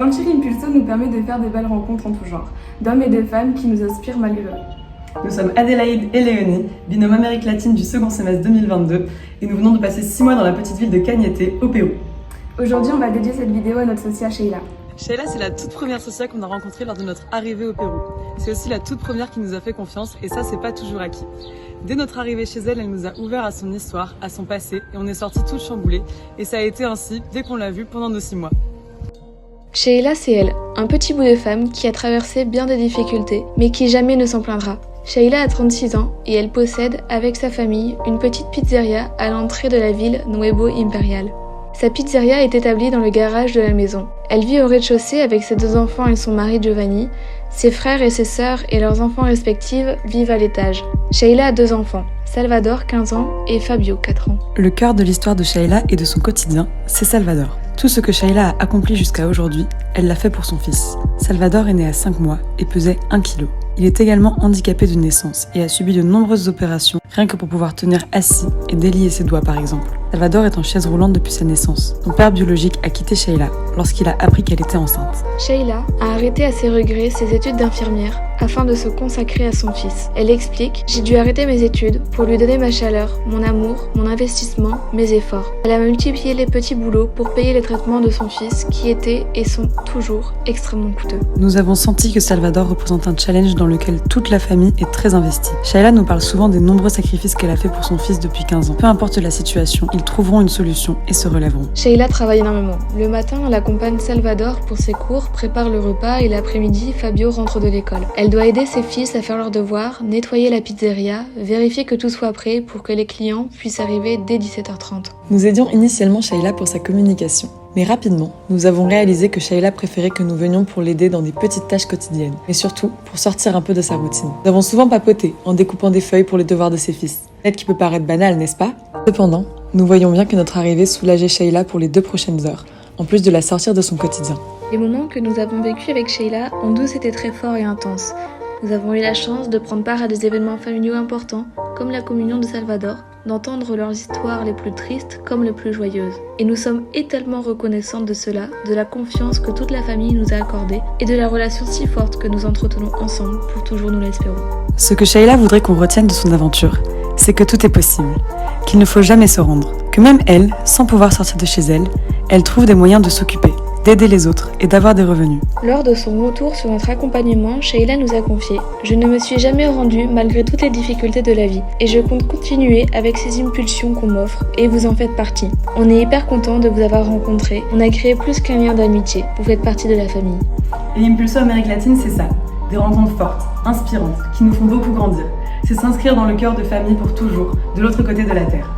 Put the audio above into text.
Sentir Impulso nous permet de faire des belles rencontres en tout genre, d'hommes et de femmes qui nous inspirent malgré eux. Nous sommes Adélaïde et Léonie, binôme Amérique latine du second semestre 2022 et nous venons de passer 6 mois dans la petite ville de Cañete, au Pérou. Aujourd'hui, on va dédier cette vidéo à notre socia Sheila. Sheila, c'est la toute première socia qu'on a rencontrée lors de notre arrivée au Pérou. C'est aussi la toute première qui nous a fait confiance et ça, c'est pas toujours acquis. Dès notre arrivée chez elle, elle nous a ouvert à son histoire, à son passé et on est sortis tous chamboulés. Et ça a été ainsi dès qu'on l'a vue pendant nos 6 mois. Sheila, c'est elle, un petit bout de femme qui a traversé bien des difficultés, mais qui jamais ne s'en plaindra. Sheila a 36 ans et elle possède, avec sa famille, une petite pizzeria à l'entrée de la ville Nuevo Imperial. Sa pizzeria est établie dans le garage de la maison. Elle vit au rez-de-chaussée avec ses 2 enfants et son mari Giovanni. Ses frères et ses sœurs et leurs enfants respectifs vivent à l'étage. Sheila a 2 enfants, Salvador, 15 ans, et Fabio, 4 ans. Le cœur de l'histoire de Sheila et de son quotidien, c'est Salvador. Tout ce que Sheila a accompli jusqu'à aujourd'hui, elle l'a fait pour son fils. Salvador est né à 5 mois et pesait 1 kg. Il est également handicapé de naissance et a subi de nombreuses opérations, rien que pour pouvoir tenir assis et délier ses doigts par exemple. Salvador est en chaise roulante depuis sa naissance. Son père biologique a quitté Sheila lorsqu'il a appris qu'elle était enceinte. Sheila a arrêté à ses regrets ses études d'infirmière afin de se consacrer à son fils. Elle explique « J'ai dû arrêter mes études pour lui donner ma chaleur, mon amour, mon investissement, mes efforts. Elle a multiplié les petits boulots pour payer les traitements de son fils qui étaient et sont toujours extrêmement coûteux. » Nous avons senti que Salvador représente un challenge dans lequel toute la famille est très investie. Sheila nous parle souvent des nombreux sacrifices qu'elle a fait pour son fils depuis 15 ans. Peu importe la situation, ils trouveront une solution et se relèveront. Sheila travaille énormément. Le matin, elle accompagne Salvador pour ses cours, prépare le repas et l'après-midi, Fabio rentre de l'école. Elle doit aider ses fils à faire leurs devoirs, nettoyer la pizzeria, vérifier que tout soit prêt pour que les clients puissent arriver dès 17h30. Nous aidions initialement Sheila pour sa communication. Mais rapidement, nous avons réalisé que Sheila préférait que nous venions pour l'aider dans des petites tâches quotidiennes, et surtout pour sortir un peu de sa routine. Nous avons souvent papoté en découpant des feuilles pour les devoirs de ses fils. Aide qui peut paraître banale, n'est-ce pas? Cependant, nous voyons bien que notre arrivée soulageait Sheila pour les 2 prochaines heures, en plus de la sortir de son quotidien. Les moments que nous avons vécus avec Sheila ont tous été très forts et intenses. Nous avons eu la chance de prendre part à des événements familiaux importants, comme la communion de Salvador, d'entendre leurs histoires les plus tristes comme les plus joyeuses. Et nous sommes éternellement reconnaissantes de cela, de la confiance que toute la famille nous a accordée et de la relation si forte que nous entretenons ensemble pour toujours, nous l'espérons. Ce que Sheila voudrait qu'on retienne de son aventure, c'est que tout est possible, qu'il ne faut jamais se rendre, que même elle, sans pouvoir sortir de chez elle, elle trouve des moyens de s'occuper, d'aider les autres et d'avoir des revenus. Lors de son retour sur notre accompagnement, Sheila nous a confié « Je ne me suis jamais rendue malgré toutes les difficultés de la vie et je compte continuer avec ces impulsions qu'on m'offre et vous en faites partie. On est hyper content de vous avoir rencontré, on a créé plus qu'un lien d'amitié, vous faites partie de la famille. » Et Impulso Amérique latine, c'est ça, des rencontres fortes, inspirantes, qui nous font beaucoup grandir. C'est s'inscrire dans le cœur de famille pour toujours, de l'autre côté de la Terre.